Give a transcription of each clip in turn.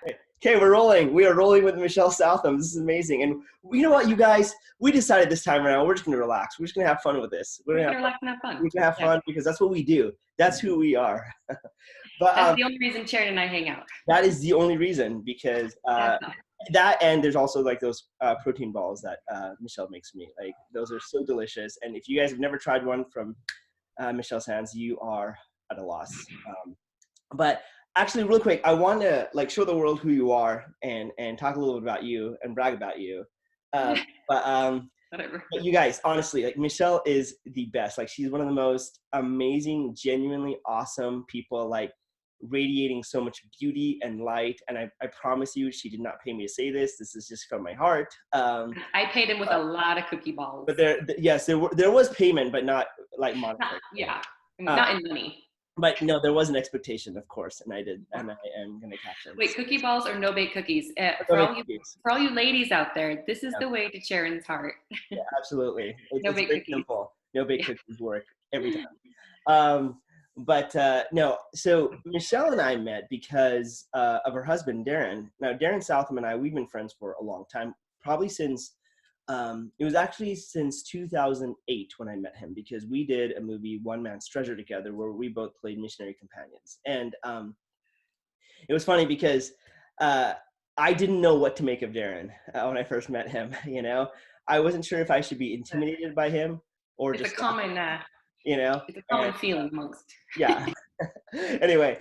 Okay, we're rolling. We are rolling with Michelle Southam. This is amazing. And you know what, you guys? We decided this time around we're just gonna relax. We're just gonna have fun with this. We're gonna relax and have fun. We're gonna have fun because that's what we do. That's who we are. But that's the only reason Charan and I hang out. That is the only reason because that, and there's also like those protein balls that Michelle makes me. Like those are so delicious. And if you guys have never tried one from Michelle's hands, you are at a loss. But actually, real quick, I want to like show the world who you are and talk a little bit about you and brag about you. But you guys, honestly, like Michelle is the best. Like she's one of the most amazing, genuinely awesome people. Like radiating so much beauty and light. And I promise you, she did not pay me to say this. This is just from my heart. I paid him with a lot of cookie balls. But there was payment, but not like monetary. Not in money. But no, there was an expectation, of course, and I did, and I am going to catch it. Wait, cookie balls or no-bake cookies? For all you ladies out there, this is the way to Charan's heart. Yeah, absolutely. No-bake cookies. Simple. No-bake cookies work every time. No, so Michelle and I met because of her husband, Darin. Now, Darin Southam and I, we've been friends for a long time, probably since it was actually since 2008 when I met him, because we did a movie, One Man's Treasure, together, where we both played missionary companions. And it was funny because I didn't know what to make of Darin when I first met him. You know, I wasn't sure if I should be intimidated by him or it's just a common, it's a common feeling amongst. Yeah. Anyway,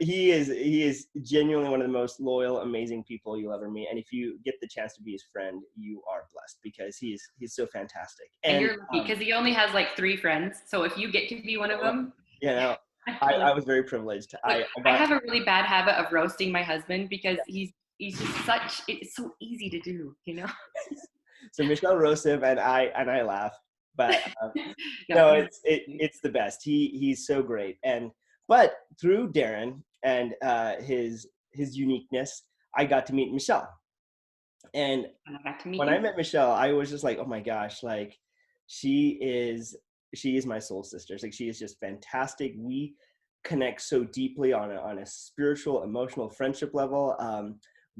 he is genuinely one of the most loyal, amazing people you'll ever meet. And if you get the chance to be his friend, you are blessed because he's so fantastic. And you're lucky because he only has like 3 friends. So if you get to be one of them, you know, I was very privileged. I have a really bad habit of roasting my husband because he's just it's so easy to do, you know. So Michelle roasts him and I laugh. But no, it's the best. He's so great. But through Darin and his uniqueness, I got to meet Michelle. And when I met Michelle, I was just like, oh my gosh, like she is my soul sister. Like she is just fantastic. We connect so deeply on a spiritual, emotional, friendship level.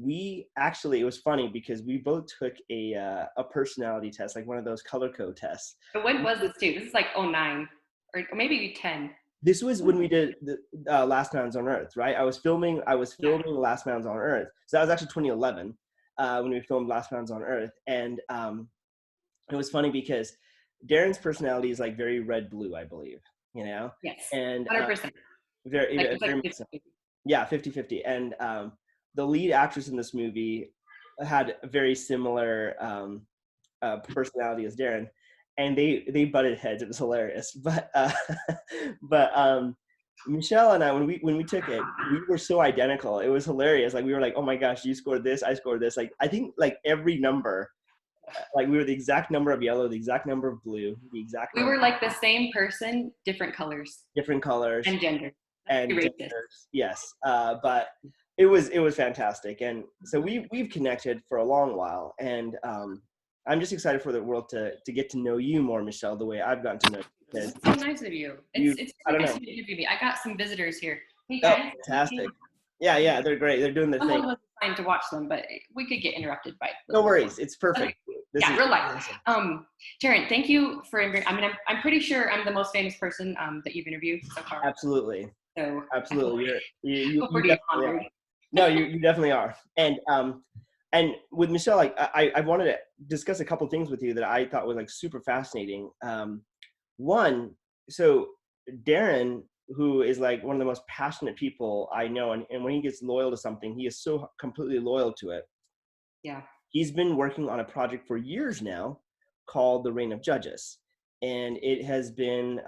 It was funny because we both took a personality test, like one of those color code tests. But when was this too? This is like 2009 or maybe 10. This was when we did the Last Man's on Earth, right? I was filming Last Man's on Earth. So that was actually 2011 when we filmed Last Man's on Earth. And it was funny because Darin's personality is like very red-blue, I believe, you know? Yes, and 100%. Very 50-50. And the lead actress in this movie had a very similar personality as Darin, and they butted heads. It was hilarious. But Michelle and I, when we took it, we were so identical. It was hilarious. Like we were like, oh my gosh, you scored this, I scored this. Like I think like every number, like we were the exact number of yellow, the exact number of blue, the exact. We were like the same person, different colors. And gender. And genders, yes. But it was fantastic, and so we've connected for a long while, and I'm just excited for the world to get to know you more, Michelle, the way I've gotten to know you. It's so nice of you. It's really nice to interview me. I got some visitors here. Hey guys. Oh, fantastic. Yeah, they're great. They're doing their thing. I was trying to watch them, but we could get interrupted by. No worries, it's perfect. Okay. Real life. Charan, thank you for. I'm pretty sure I'm the most famous person that you've interviewed so far. Absolutely. So absolutely, you pretty honored. No, you definitely are. And with Michelle, like I wanted to discuss a couple things with you that I thought was like super fascinating. One, so Darin, who is like one of the most passionate people I know, and when he gets loyal to something, he is so completely loyal to it. Yeah. He's been working on a project for years now called The Reign of Judges. And it has been,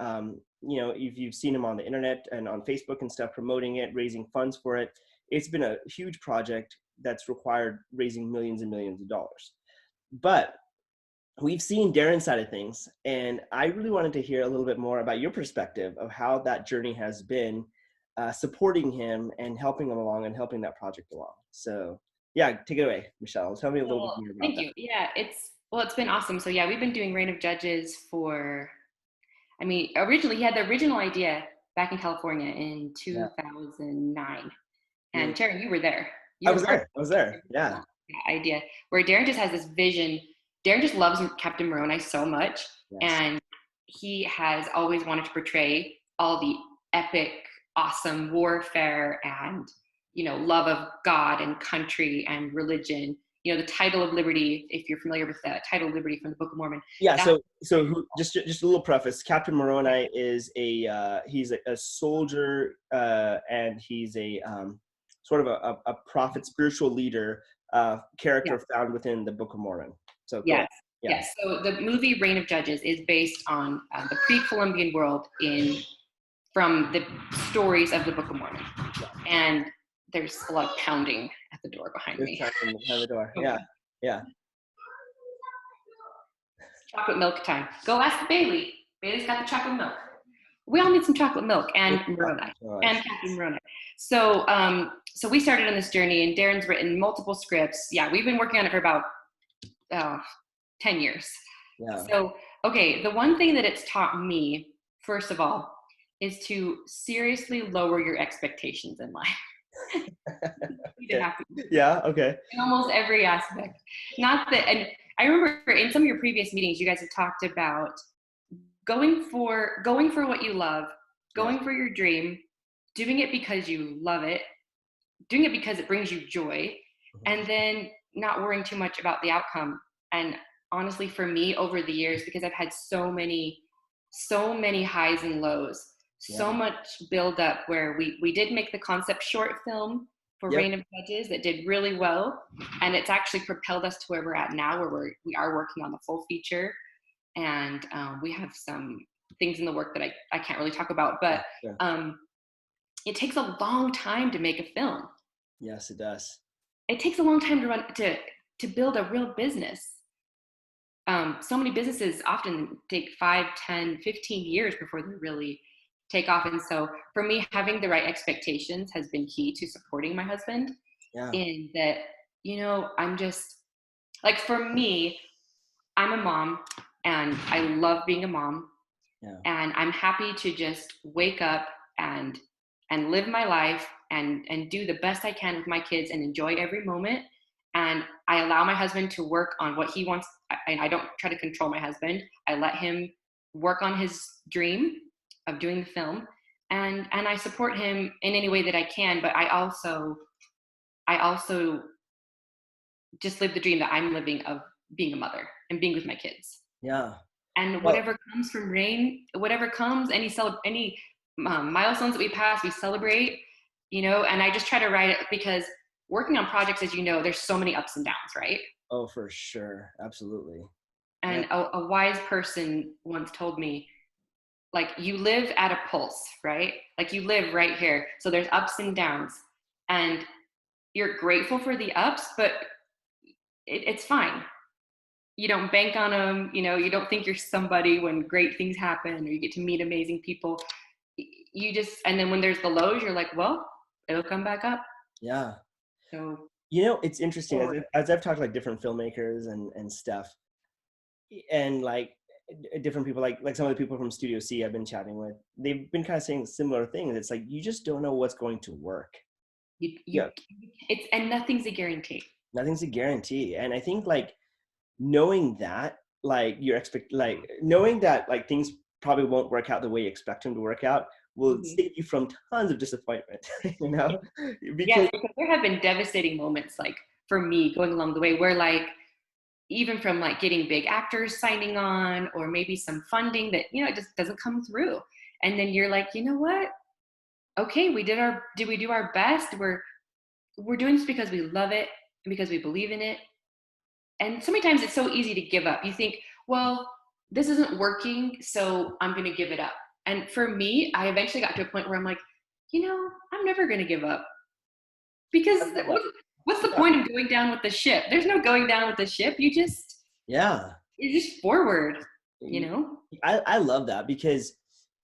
if you've seen him on the internet and on Facebook and stuff, promoting it, raising funds for it, it's been a huge project that's required raising millions and millions of dollars. But we've seen Darin's side of things, and I really wanted to hear a little bit more about your perspective of how that journey has been, supporting him and helping him along and helping that project along. So yeah, take it away, Michelle. Tell me a little bit more about that. Thank you. Yeah, it's been awesome. So yeah, we've been doing Reign of Judges originally he had the original idea back in California in 2009. And Charan, you were there. You were part I was there. of Yeah. that idea where Darin just has this vision. Darin just loves Captain Moroni so much, Yes. and he has always wanted to portray all the epic, awesome warfare and love of God and country and religion. The title of liberty, if you're familiar with the title of liberty from the Book of Mormon. Yeah. Just a little preface. Captain Moroni is he's a soldier, and he's a sort of a prophet, spiritual leader character found within the Book of Mormon. So go ahead. Yeah. Yes. So the movie Reign of Judges is based on the pre-Columbian world from the stories of the Book of Mormon, and there's a lot of pounding at the door behind me. Behind the door. Yeah. Yeah. Chocolate milk time. Go ask Bailey. Bailey's got the chocolate milk. We all need some chocolate milk and Moroni and Captain Moroni. So, so we started on this journey, and Darin's written multiple scripts. Yeah, we've been working on it for about 10 years. Yeah. So, okay, the one thing that it's taught me, first of all, is to seriously lower your expectations in life. Yeah, okay. In almost every aspect. Not that, and I remember in some of your previous meetings, you guys have talked about going for what you love, going for your dream, doing it because you love it, doing it because it brings you joy, and then not worrying too much about the outcome. And honestly, for me, over the years, because I've had so many highs and lows, so much build up where we did make the concept short film for Reign of Judges that did really well, and it's actually propelled us to where we're at now, where we are working on the full feature, and we have some things in the work that I can't really talk about, but it takes a long time to make a film. Yes, it does. It takes a long time to build a real business. So many businesses often take 5, 10, 15 years before they really take off. And so for me, having the right expectations has been key to supporting my husband in that, I'm just like, for me, I'm a mom and I love being a mom, and I'm happy to just wake up and live my life and do the best I can with my kids and enjoy every moment. And I allow my husband to work on what he wants. And I don't try to control my husband. I let him work on his dream of doing the film, and I support him in any way that I can. But I also just live the dream that I'm living of being a mother and being with my kids. Yeah. And whatever comes from Reign, whatever comes, any milestones that we pass, we celebrate. And I just try to write it, because working on projects, as you know, there's so many ups and downs, right? Oh, for sure. Absolutely. And a wise person once told me, like, you live at a pulse, right? Like, you live right here. So there's ups and downs, and you're grateful for the ups, but it's fine. You don't bank on them. You don't think you're somebody when great things happen or you get to meet amazing people. You just, and then when there's the lows, you're like, well, it'll come back up. Yeah. So, it's interesting as I've talked to like different filmmakers and stuff, and like different people, like some of the people from Studio C I've been chatting with, they've been kind of saying similar things. It's like, you just don't know what's going to work. And nothing's a guarantee. Nothing's a guarantee. And I think like knowing that, like knowing that like things probably won't work out the way you expect them to work out will save you from tons of disappointment. Because there have been devastating moments, like for me going along the way, where like, even from like getting big actors signing on, or maybe some funding that, it just doesn't come through. And then you're like, you know what? Okay, we do our best. We're doing this because we love it and because we believe in it. And so many times it's so easy to give up. You think, well, this isn't working, so I'm going to give it up. And for me, I eventually got to a point where I'm like, I'm never going to give up. Because what's the point of going down with the ship? There's no going down with the ship. You're just forward, I love that, because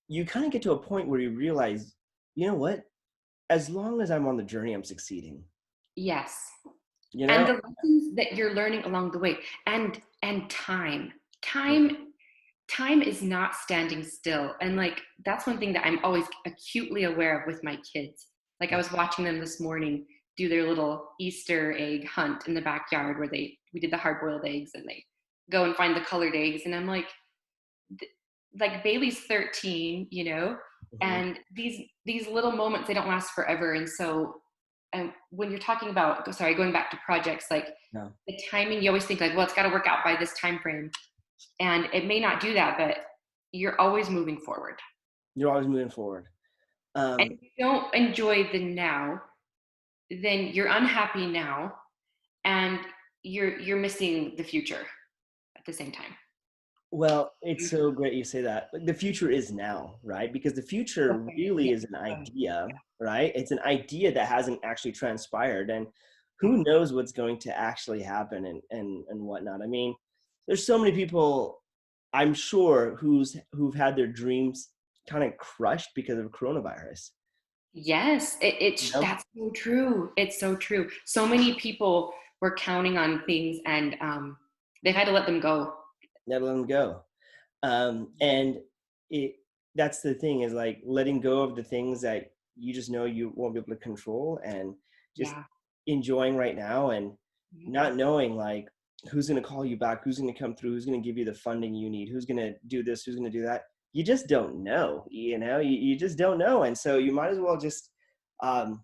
you kind of get to a point where you realize, you know what? As long as I'm on the journey, I'm succeeding. Yes. And the lessons that you're learning along the way, and time is not standing still. And like, that's one thing that I'm always acutely aware of with my kids. Like, I was watching them this morning, do their little Easter egg hunt in the backyard where we did the hard boiled eggs, and they go and find the colored eggs. And I'm like Bailey's 13, and these little moments, they don't last forever. And so, and when you're talking about, going back to projects, like the timing, you always think like, well, it's got to work out by this time frame, and it may not do that, but you're always moving forward. You're always moving forward. And if you don't enjoy the now, then you're unhappy now, and you're missing the future at the same time. Well, it's so great you say that. The future is now, right? Because the future really is an idea, right? It's an idea that hasn't actually transpired, and who knows what's going to actually happen and whatnot. I mean, there's so many people, I'm sure, who've had their dreams kind of crushed because of coronavirus. Yes, that's so true. It's so true. So many people were counting on things, and they've had to let them go. Let them go. And that's the thing, is like letting go of the things that you just know you won't be able to control, and just enjoying right now, and not knowing like who's going to call you back, who's going to come through, who's going to give you the funding you need, who's going to do this, who's going to do that. You just don't know, you just don't know. And so you might as well just find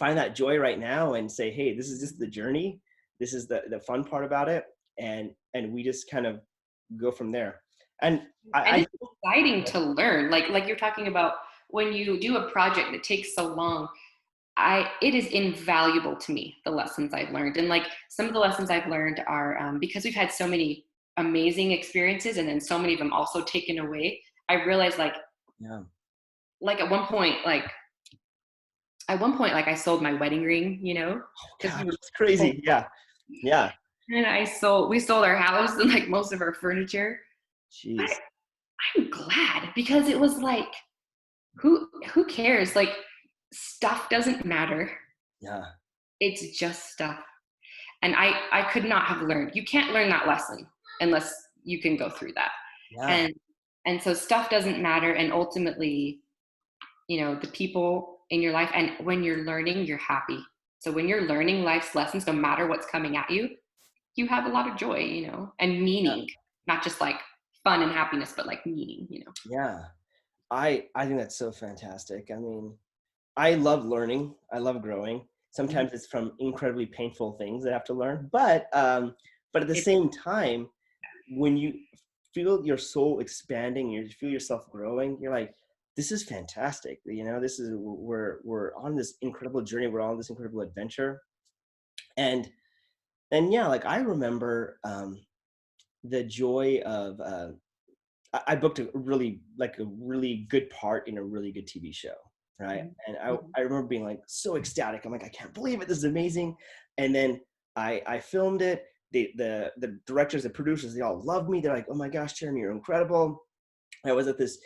that joy right now and say, hey, this is just the journey. This is the fun part about it. And we just kind of go from there. And it's exciting to learn. Like you're talking about, when you do a project that takes so long, it is invaluable to me, the lessons I've learned. And like some of the lessons I've learned are because we've had so many amazing experiences, and then so many of them also taken away. I realized like at one point, I sold my wedding ring, Oh, God, it's crazy. Yeah. And we sold our house and like most of our furniture. Jeez. I'm glad, because it was like, who cares? Like, stuff doesn't matter. Yeah. It's just stuff. And I could not have learned. You can't learn that lesson unless you can go through that. Yeah. And so stuff doesn't matter. And ultimately, the people in your life, and when you're learning, you're happy. So when you're learning life's lessons, no matter what's coming at you, you have a lot of joy, and meaning, not just like fun and happiness, but like meaning, Yeah. I think that's so fantastic. I mean, I love learning. I love growing. Sometimes it's from incredibly painful things that I have to learn, but at the same time, when you feel your soul expanding, you feel yourself growing, you're like, this is fantastic. This is, we're on this incredible journey. We're on this incredible adventure. And like I remember the joy of, I booked a really good part in a really good TV show. Right. And I remember being like so ecstatic. I'm like, I can't believe it. This is amazing. And then I filmed it. The directors, the producers, they all loved me. They're like, oh my gosh, Jeremy, you're incredible. I was at this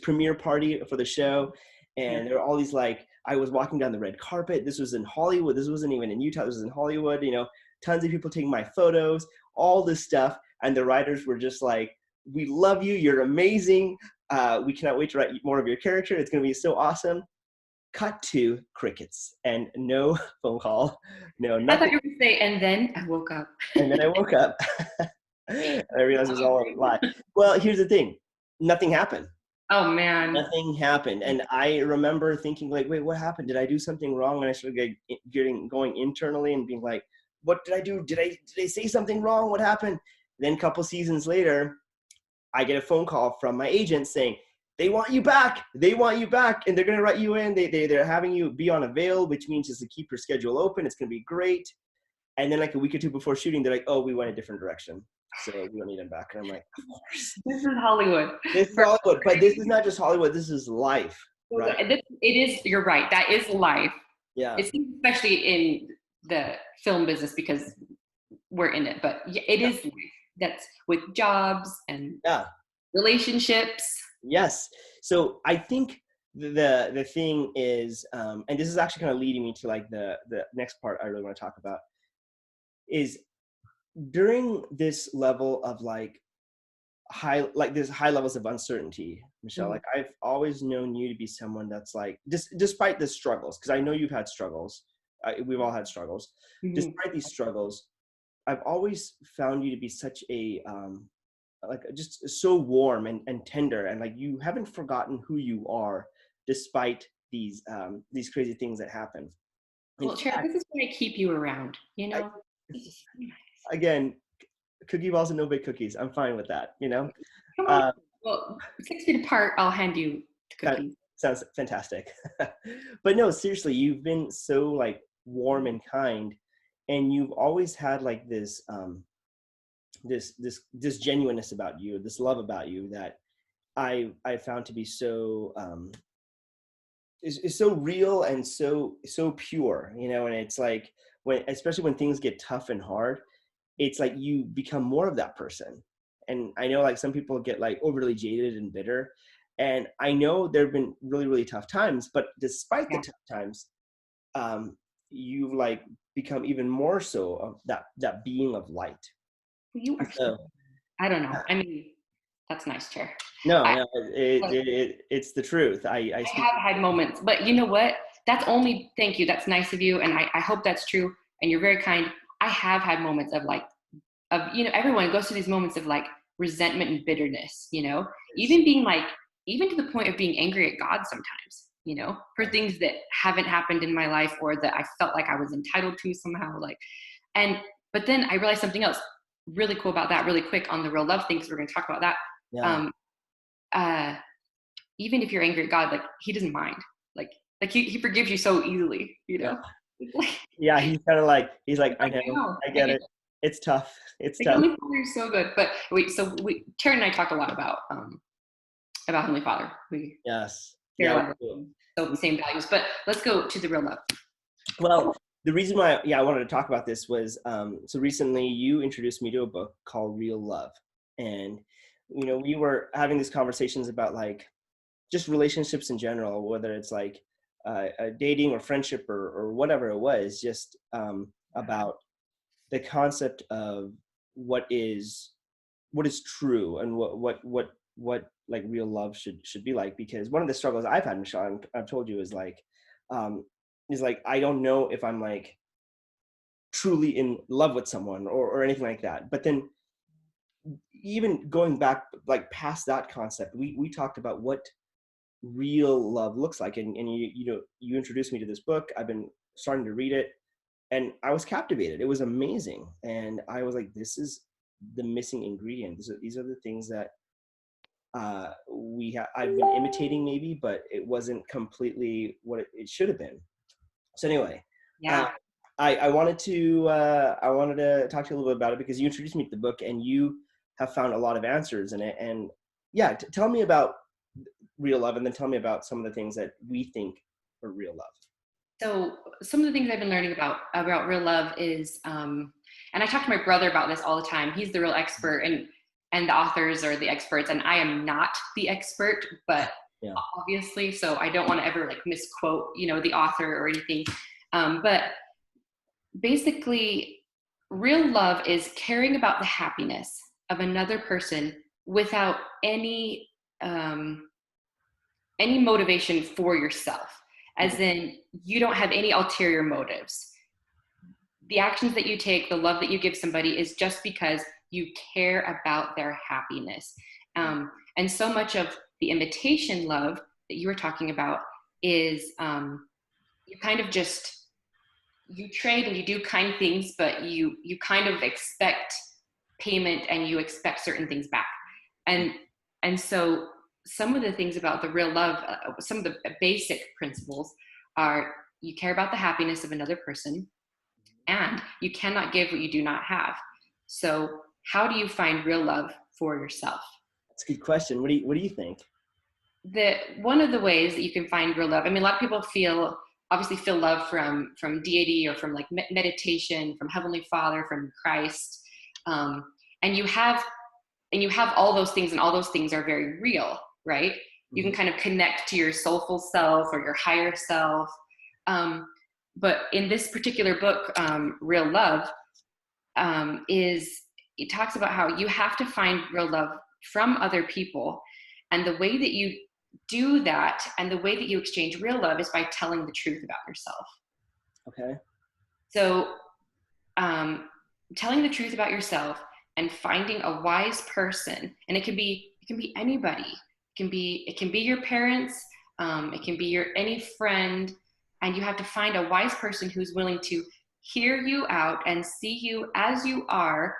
premiere party for the show, and there were all these, like, I was walking down the red carpet. This was in Hollywood. This wasn't even in Utah. This was in Hollywood. Tons of people taking my photos, all this stuff. And the writers were just like, we love you. You're amazing. We cannot wait to write more of your character. It's going to be so awesome. Cut to crickets and no phone call. No, nothing. I thought you were going to say, and then I woke up. And then I woke up. And I realized it was all a lie. Well, here's the thing. Nothing happened. Oh, man. Nothing happened. And I remember thinking like, wait, what happened? Did I do something wrong? And I started going internally and being like, what did I do? Did I say something wrong? What happened? Then a couple seasons later, I get a phone call from my agent saying, they want you back. They want you back. And they're going to write you in. They're having you be on avail, which means just to keep your schedule open. It's going to be great. And then like a week or two before shooting, they're like, oh, we went a different direction. So we don't need him back. And I'm like, of course. This is Hollywood. This is Hollywood. But this is not just Hollywood. This is life. Right? It is, you're right. That is life. Yeah. It's especially in the film business because we're in it. But it is life. That's with jobs and relationships. Yes. So I think the thing is, and this is actually kind of leading me to like the next part I really want to talk about, is during this level of like there's high levels of uncertainty, Michelle. Mm-hmm. Like I've always known you to be someone that's like, despite the struggles, because I know you've had struggles. We've all had struggles. Mm-hmm. Despite these struggles, I've always found you to be such a like just so warm and tender, and like you haven't forgotten who you are despite these crazy things that happen. In Well, Chair, fact, this is why I keep you around, I, It's just so nice. again, cookie balls and no bake cookies. I'm fine with that. Come on. Uh, Well, 6 feet apart, I'll hand you the that cookies. sounds fantastic. But no, seriously, you've been so like warm and kind, and you've always had like this genuineness about you, this love about you that I found to be so is so real and so pure, and it's like especially when things get tough and hard, it's like you become more of that person. And I know like some people get like overly jaded and bitter, and I know there have been really, really tough times, but despite the Yeah, tough times, you've like become even more so of that being of light. you are. So I don't know. I mean, that's nice, Chair. no, I, no, it's the truth. I I speak. have had moments, but you know what? That's only, thank you. That's nice of you. And I hope that's true. And you're very kind. I have had moments of like, everyone goes through these moments of like resentment and bitterness, even being like, even to the point of being angry at God sometimes, for things that haven't happened in my life or that I felt like I was entitled to somehow. But then I realized something else really cool about that really quick on the real love thing, because we're going to talk about that. Yeah. Um, uh, Even if you're angry at God, like he doesn't mind. Like he forgives you so easily, Yeah. Yeah, he's like, I know, I get it. It's tough. It's Like tough. Heavenly Father is so good. But wait, Tara and I talk a lot about Heavenly Father. We Yes. share a Yeah. lot of the same values. But let's go to the real love. Well, the reason why, I wanted to talk about this was, so recently you introduced me to a book called Real Love. And, we were having these conversations about like just relationships in general, whether it's like dating or friendship or whatever it was, just about the concept of what is true and what like real love should be like. Because one of the struggles I've had, Michelle, and I've told you, um, is like I don't know if I'm like truly in love with someone or anything like that. But then even going back like past that concept, we talked about what real love looks like, and you introduced me to this book. I've been starting to read it, and I was captivated. It was amazing, and I was like, this is the missing ingredient. These are the things that I've been imitating maybe, but it wasn't completely what it should have been. So anyway, uh, Yeah. I wanted to talk to you a little bit about it because you introduced me to the book and you have found a lot of answers in it. And yeah, tell me about real love, and then tell me about some of the things that we think are real love. So some of the things I've been learning about real love is, and I talk to my brother about this all the time. He's the real expert, and the authors are the experts, and I am not the expert, but Yeah. obviously, so I don't want to ever like misquote, the author or anything. But basically, real love is caring about the happiness of another person without um, any motivation for yourself, as in you don't have any ulterior motives. The actions that you take, the love that you give somebody is just because you care about their happiness. And so much of the imitation love that you were talking about is you kind of just, you trade and you do kind things, but you kind of expect payment and you expect certain things back. And so some of the things about the real love, some of the basic principles are you care about the happiness of another person, and you cannot give what you do not have. So how do you find real love for yourself? That's a good question. What do you think? One of the ways that you can find real love, I mean, a lot of people obviously feel love from deity or from like meditation, from Heavenly Father, from Christ. And you have all those things, and all those things are very real, right? You can kind of connect to your soulful self or your higher self. But in this particular book, Real Love, it talks about how you have to find real love from other people. And the way that you do that and the way that you exchange real love is by telling the truth about yourself. Okay. So telling the truth about yourself and finding a wise person, and it can be anybody. It can be your parents, it can be your any friend, and you have to find a wise person who's willing to hear you out and see you as you are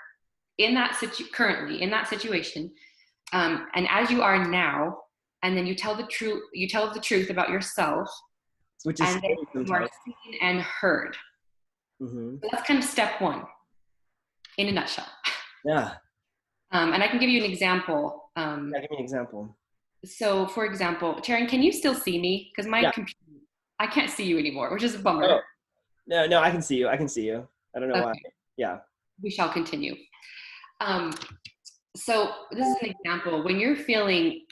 in that currently in that situation, and as you are now, and then you tell the truth about yourself, which is and then you are seen and heard. Mm-hmm. So that's kind of step one in a nutshell. Yeah. And I can give you an example. Yeah, give me an example. So, for example, Charan, can you still see me? Because my computer, I can't see you anymore, which is a bummer. Oh. No, I can see you. I don't know why. Yeah. We shall continue. So this is an example. When you're feeling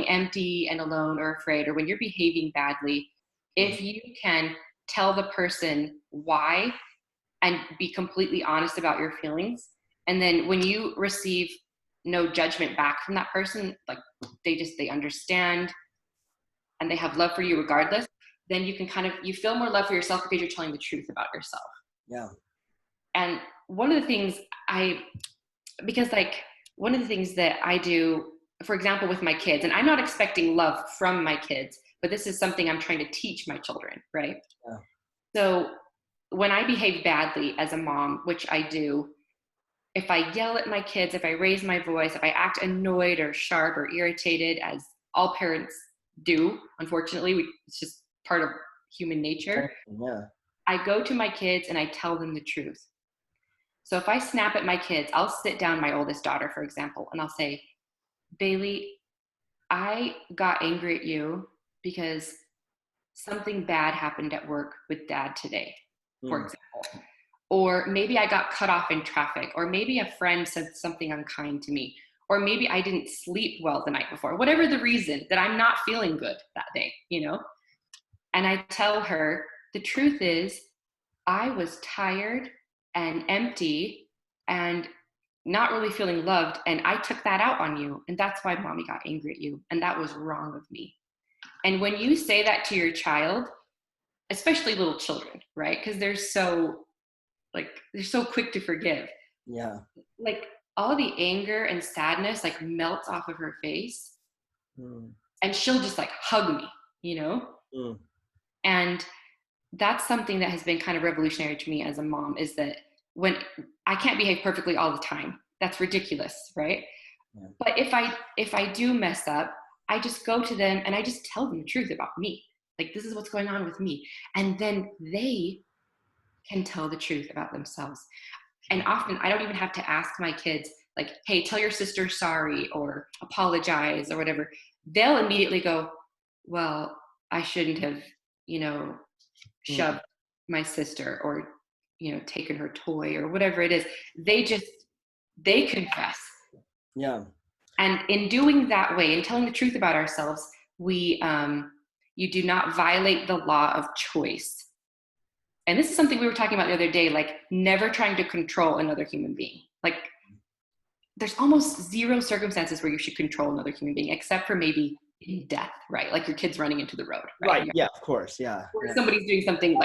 empty and alone or afraid, or when you're behaving badly, if you can tell the person why and be completely honest about your feelings, and then when you receive no judgment back from that person, like they understand and they have love for you regardless, then you can you feel more love for yourself because you're telling the truth about yourself. Yeah. And one of the things one of the things that I do, for example, with my kids, and I'm not expecting love from my kids, but this is something I'm trying to teach my children, right? Yeah. So when I behave badly as a mom, which I do, if I yell at my kids, if I raise my voice, if I act annoyed or sharp or irritated, as all parents do, unfortunately, it's just part of human nature. Yeah. I go to my kids and I tell them the truth. So if I snap at my kids, I'll sit down my oldest daughter, for example, and I'll say, Bailey, I got angry at you because something bad happened at work with Dad today, for example. Or maybe I got cut off in traffic, or maybe a friend said something unkind to me, or maybe I didn't sleep well the night before, whatever the reason that I'm not feeling good that day, And I tell her, the truth is, I was tired and empty and not really feeling loved, and I took that out on you, and that's why Mommy got angry at you, and that was wrong of me. And when you say that to your child, especially little children, right? Because they're so quick to forgive. Yeah. Like all the anger and sadness melts off of her face, and she'll just hug me, And that's something that has been kind of revolutionary to me as a mom, is that when I can't behave perfectly all the time, that's ridiculous, right? Yeah. But if I do mess up, I just go to them and I just tell them the truth about me. This is what's going on with me. And then they can tell the truth about themselves. And often I don't even have to ask my kids, hey, tell your sister sorry or apologize or whatever. They'll immediately go, well, I shouldn't have, shoved my sister or, taken her toy or whatever it is. They confess. Yeah. And in doing that way, in telling the truth about ourselves, you do not violate the law of choice. And this is something we were talking about the other day, never trying to control another human being. There's almost zero circumstances where you should control another human being, except for maybe death, right? Like your kids running into the road, right? Right. Yeah, of course. Yeah. Or somebody's doing something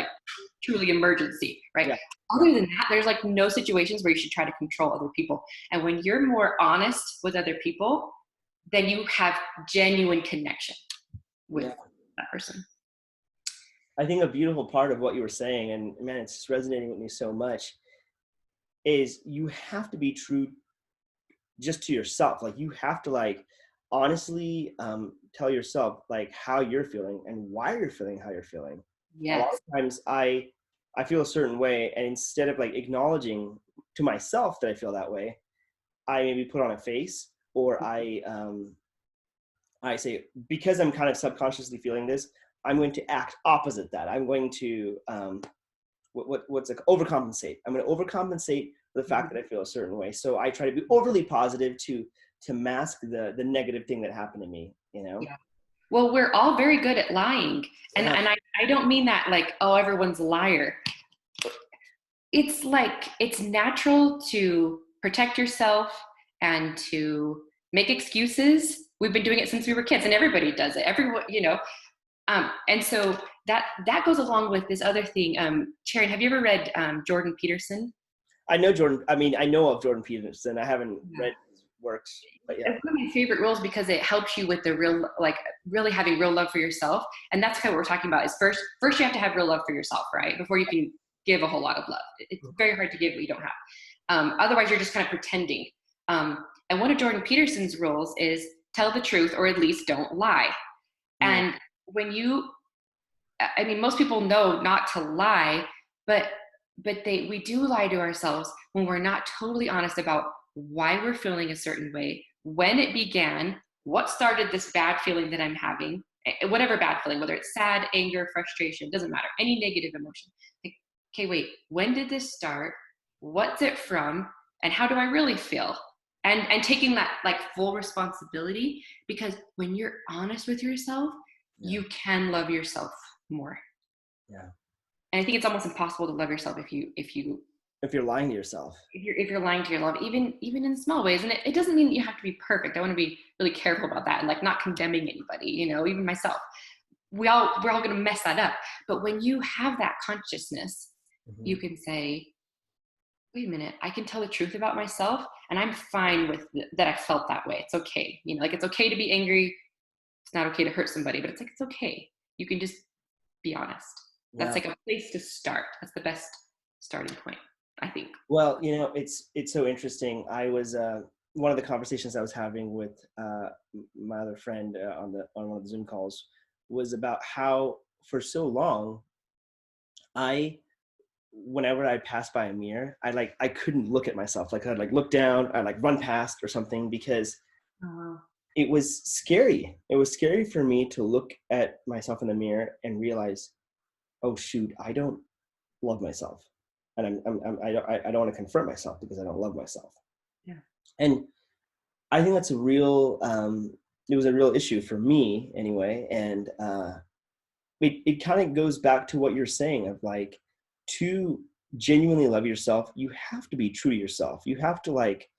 truly emergency, right? Yeah. Other than that, there's no situations where you should try to control other people. And when you're more honest with other people, then you have genuine connection with that person. I think a beautiful part of what you were saying, and man, it's just resonating with me so much, is you have to be true just to yourself. You have to honestly tell yourself how you're feeling and why you're feeling how you're feeling. Yes. A lot of times I feel a certain way, and instead of acknowledging to myself that I feel that way, I maybe put on a face, or I say, because I'm kind of subconsciously feeling this, I'm going to act opposite that. I'm going to overcompensate. I'm going to overcompensate for the fact that I feel a certain way. So I try to be overly positive to mask the negative thing that happened to me, Yeah. Well, we're all very good at lying. And I don't mean that everyone's a liar. It's it's natural to protect yourself and to make excuses. We've been doing it since we were kids, and everybody does it. Everyone, and so that goes along with this other thing. Charan, have you ever read Jordan Peterson? I know Jordan. I mean, I know of Jordan Peterson. I haven't Yeah. read his works, but yeah. It's one of my favorite rules because it helps you with the real, like really having real love for yourself. And that's kind of what we're talking about is first you have to have real love for yourself, right? Before you can give a whole lot of love. It's very hard to give what you don't have. Otherwise, you're just kind of pretending. And one of Jordan Peterson's rules is tell the truth, or at least don't lie. And when I mean, most people know not to lie, but we do lie to ourselves when we're not totally honest about why we're feeling a certain way, when it began, what started this bad feeling that I'm having, whatever bad feeling, whether it's sad, anger, frustration, doesn't matter, any negative emotion. Like, okay, wait, when did this start? What's it from? And how do I really feel? And taking that like full responsibility, because when you're honest with yourself, you can love yourself more. Yeah. And I think it's almost impossible to love yourself if you're lying to yourself. If you're lying to yourself, even in small ways. And it doesn't mean that you have to be perfect. I want to be really careful about that and like not condemning anybody, even myself. We're all going to mess that up. But when you have that consciousness, you can say, wait a minute, I can tell the truth about myself and I'm fine with that. I felt that way. It's okay. Like it's okay to be angry. It's not okay to hurt somebody, but it's like, it's okay. You can just be honest. That's like a place to start. That's the best starting point, I think. Well, it's so interesting. I was one of the conversations I was having with my other friend on one of the Zoom calls was about how for so long whenever I passed by a mirror, I couldn't look at myself. Like I'd like look down, I'd like run past or something because it was scary. It was scary for me to look at myself in the mirror and realize, oh shoot, I don't love myself. And I don't want to confront myself because I don't love myself. Yeah. And I think that's it was a real issue for me anyway. And it kind of goes back to what you're saying of like, to genuinely love yourself, you have to be true to yourself. You have to like,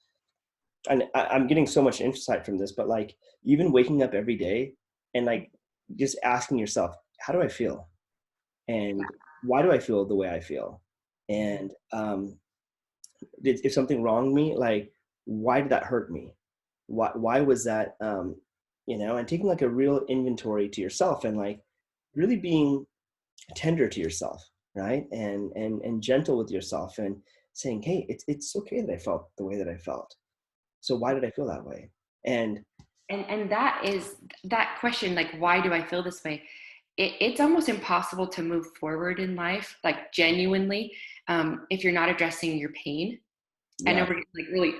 and I'm getting so much insight from this, but like even waking up every day and like just asking yourself, how do I feel? And why do I feel the way I feel? And if something wronged me, like, why did that hurt me? Why was that, and taking like a real inventory to yourself and like really being tender to yourself, right? And gentle with yourself and saying, hey, it's okay that I felt the way that I felt. So why did I feel that way? And that is that question, like, why do I feel this way? It's almost impossible to move forward in life, like genuinely, if you're not addressing your pain. I know we're like really,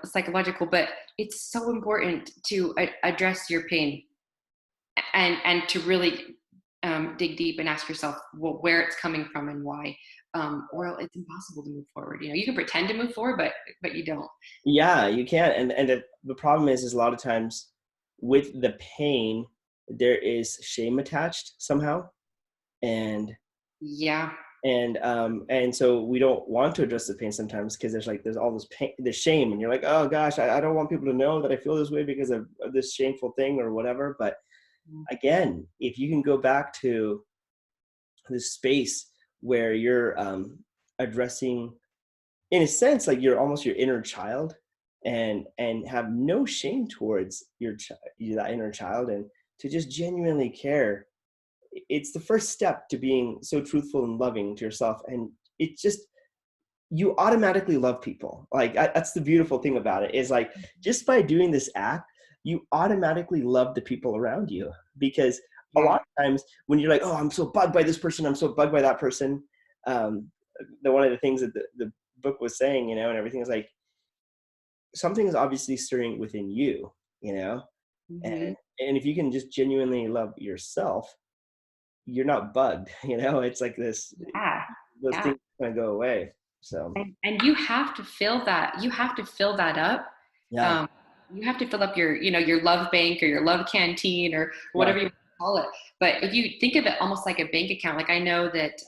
psychological, but it's so important to address your pain and to really dig deep and ask yourself, well, where it's coming from and why, or it's impossible to move forward. You can pretend to move forward, but you don't. Yeah, you can. And the problem is a lot of times with the pain, there is shame attached somehow. And and so we don't want to address the pain sometimes because there's all this pain, this shame, and you're like, oh gosh, I don't want people to know that I feel this way because of this shameful thing or whatever. But again, if you can go back to this space where you're addressing, in a sense, like you're almost your inner child, and have no shame towards that inner child, and to just genuinely care, it's the first step to being so truthful and loving to yourself. And it just, you automatically love people. Like that's the beautiful thing about it, is like just by doing this act, you automatically love the people around you. Because a lot of times when you're like, oh, I'm so bugged by this person, I'm so bugged by that person, one of the things that the book was saying, and everything is like, something is obviously stirring within you, and if you can just genuinely love yourself, you're not bugged. It's like this, those things kind of go away. So and you have to fill that up. You have to fill up your love bank or your love canteen or whatever you call it. But if you think of it almost like a bank account, like I know that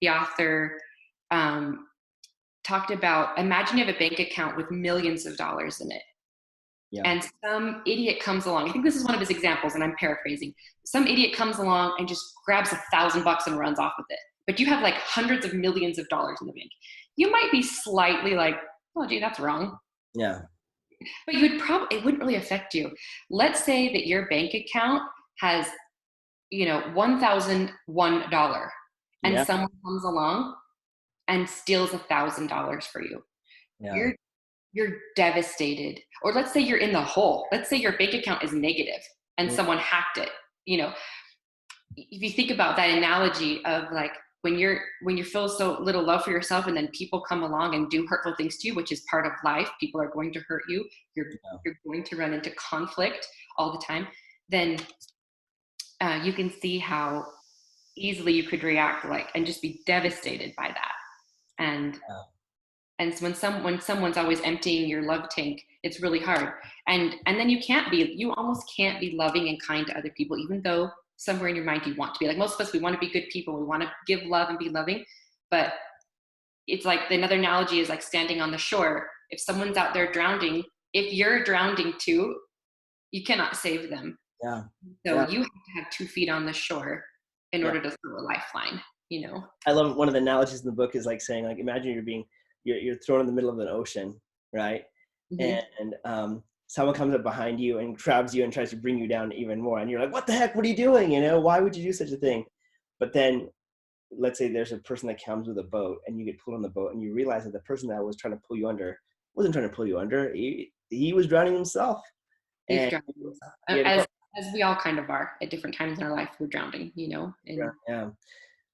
the author talked about, imagine you have a bank account with millions of dollars in it. Yeah. And some idiot comes along. I think this is one of his examples, and I'm paraphrasing. Some idiot comes along and just grabs $1,000 and runs off with it. But you have like hundreds of millions of dollars in the bank. You might be slightly like, oh, gee, that's wrong. Yeah. But it wouldn't really affect you. Let's say that your bank account has, $1,001, and Yeah. someone comes along and steals $1,000 for you. Yeah. You're devastated. Or let's say you're in the hole. Let's say your bank account is negative and someone hacked it. If you think about that analogy of like when you feel so little love for yourself, and then people come along and do hurtful things to you, which is part of life. People are going to hurt you. You're going to run into conflict all the time. Then you can see how easily you could react and just be devastated by that. And so when someone's always emptying your love tank, it's really hard. And then you almost can't be loving and kind to other people, even though somewhere in your mind you want to be. Like most of us, we want to be good people. We want to give love and be loving. But it's like another analogy is like standing on the shore. If someone's out there drowning, if you're drowning too, you cannot save them. Yeah. So you have to have 2 feet on the shore in order to throw a lifeline, I love one of the analogies in the book is like saying, like, imagine you're thrown in the middle of an ocean, right? Mm-hmm. And someone comes up behind you and grabs you and tries to bring you down even more. And you're like, what the heck? What are you doing? Why would you do such a thing? But then let's say there's a person that comes with a boat and you get pulled on the boat and you realize that the person that was trying to pull you under wasn't trying to pull you under. He was drowning himself. He's drowning himself. As we all kind of are at different times in our life, we're drowning, Yeah.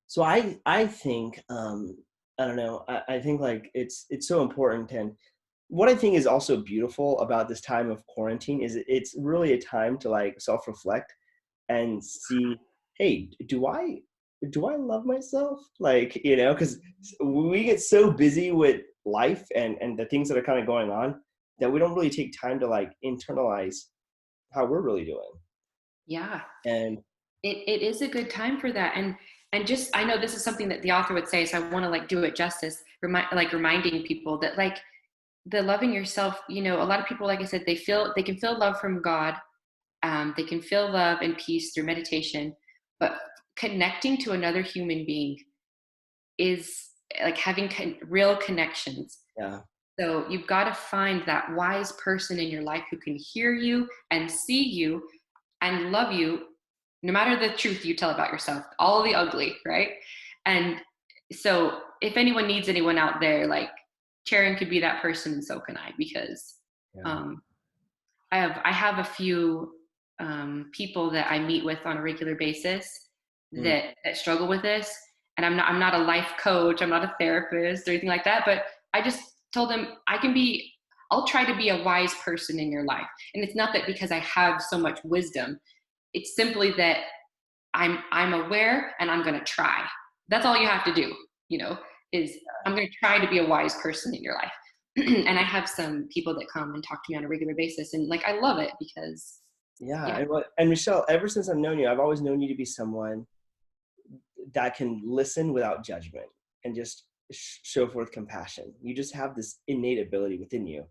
So I think, I don't know. I think like it's so important. And what I think is also beautiful about this time of quarantine is it's really a time to like self-reflect and see, hey, do I love myself? Like, because we get so busy with life and the things that are kind of going on that we don't really take time to like internalize how we're really doing. Yeah. And it is a good time for that. And just, I know this is something that the author would say, so I want to like do it justice, reminding people that like the loving yourself, a lot of people, like I said, they can feel love from God. They can feel love and peace through meditation, but connecting to another human being is like having real connections. Yeah. So you've got to find that wise person in your life who can hear you and see you and love you, no matter the truth you tell about yourself, all the ugly, right? And so if anyone needs anyone out there, like Charan could be that person, and so can I, because I have a few people that I meet with on a regular basis that struggle with this. And I'm not a life coach, I'm not a therapist or anything like that, but I just told them I'll try to be a wise person in your life. And it's not that because I have so much wisdom, it's simply that I'm aware and I'm going to try. That's all you have to do, is I'm going to try to be a wise person in your life. And I have some people that come and talk to me on a regular basis, and like I love it because And Michelle, ever since I've known you, I've always known you to be someone that can listen without judgment and just show forth compassion. You just have this innate ability within you,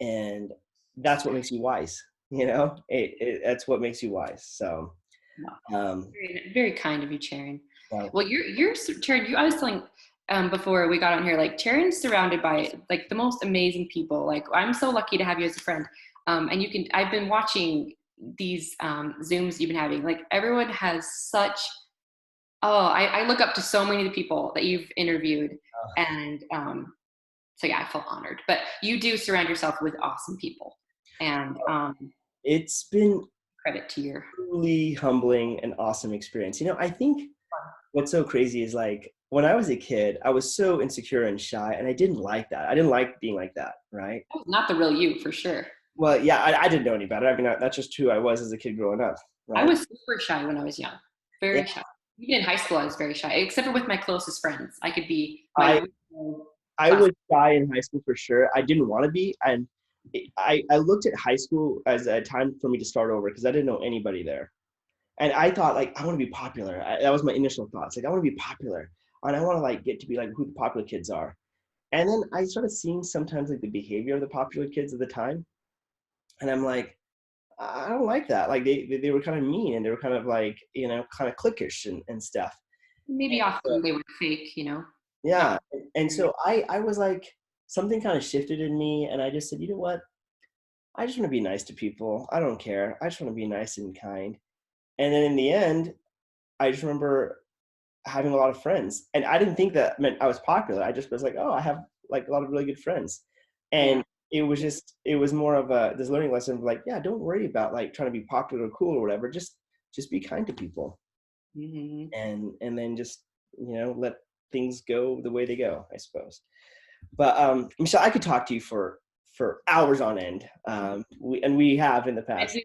and that's what makes you wise. That's what makes you wise. So very, very kind of you, Charan. Well, you're Charan. I was telling before we got on here, like Charan's surrounded by like the most amazing people. Like I'm so lucky to have you as a friend. And I've been watching these Zooms you've been having. Like everyone has such. I look up to so many of the people that you've interviewed, and so yeah, I feel honored. But you do surround yourself with awesome people, and it's been credit to your truly humbling and awesome experience. I think what's so crazy is like when I was a kid, I was so insecure and shy, and I didn't like that. I didn't like being like that, right? That was not the real you, for sure. Well, yeah, I didn't know any better. I mean, that's just who I was as a kid growing up. Right? I was super shy when I was young, very shy. Even in high school, I was very shy, except for with my closest friends. I could be. I was shy in high school for sure. I didn't want to be, and I looked at high school as a time for me to start over because I didn't know anybody there, and I thought like I want to be popular. That was my initial thoughts. Like I want to be popular, and I want to like get to be like who the popular kids are. And then I started seeing sometimes like the behavior of the popular kids at the time, And I'm like, I don't like that. Like they were kind of mean, and they were kind of like, kind of cliquish and stuff. Maybe And so, often they were fake, not. yeah. And so I was like, something kind of shifted in me, and I just said, you know what? I just want to be nice to people. I don't care. I just want to be nice and kind. And then in the end, I just remember having a lot of friends, and I didn't think that meant I was popular. I just was like, oh, I have like a lot of really good friends. Yeah. And it was more of this learning lesson of like, yeah, don't worry about like trying to be popular or cool or whatever. Just be kind to people, Mm-hmm. and then just, let things go the way they go, I suppose. But Michelle, I could talk to you for hours on end. We have in the past.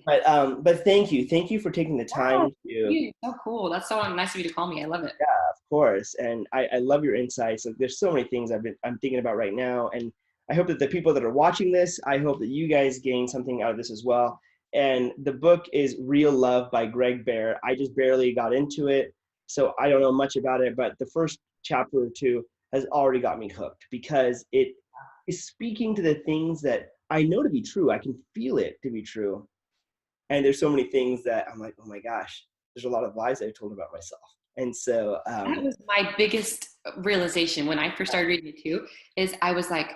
But thank you for taking the Yeah, time to. so cool. That's so nice of you to call me. I love it. Yeah, of course. And I love your insights. Like, there's so many things I'm thinking about right now. And I hope that the people that are watching this, I hope that you guys gain something out of this as well. And the book is Real Love by Greg Baer. I just barely got into it, so I don't know much about it, but the first chapter or two has already got me hooked because it is speaking to the things that I know to be true. I can feel it to be true. And there's so many things that I'm like, oh my gosh, there's a lot of lies I've told about myself. And so That was my biggest realization when I first started reading it too, is I was like,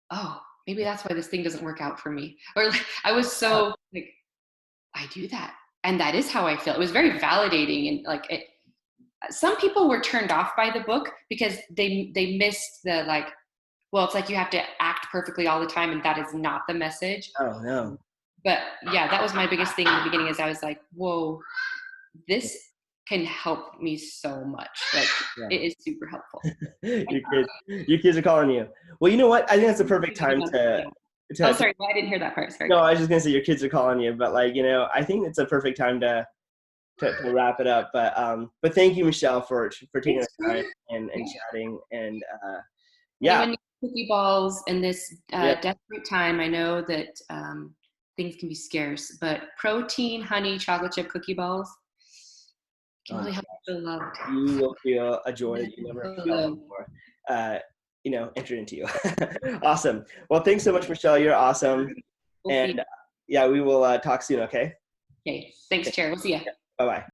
oh, maybe that's why this thing doesn't work out for me. Or like, I was so like, I do that. And that is how I feel. It was very validating. And like some people were turned off by the book because they missed the like, well, it's like you have to act perfectly all the time, and that is not the message. oh no. But yeah, that was my biggest thing in the beginning, is I was like, whoa, this can help me so much. Like, Yeah. it is super helpful. your kids are calling you. Well, you know what? I think that's the perfect time to Oh, sorry. Well, I didn't hear that part. Sorry. no, I was just gonna say your kids are calling you, but like, I think it's a perfect time to wrap it up. But thank you, Michelle, for taking the time and chatting. And yeah. Anyone needs cookie balls in this Yeah. desperate time, I know that things can be scarce, but protein, honey, chocolate chip cookie balls can really help you feel loved. You will feel a joy that you never felt before. Enter into you. Awesome. Well, thanks so much, Michelle. You're awesome. And yeah, we will talk soon. Okay. Okay. Thanks, Chair. We'll see you. Bye bye.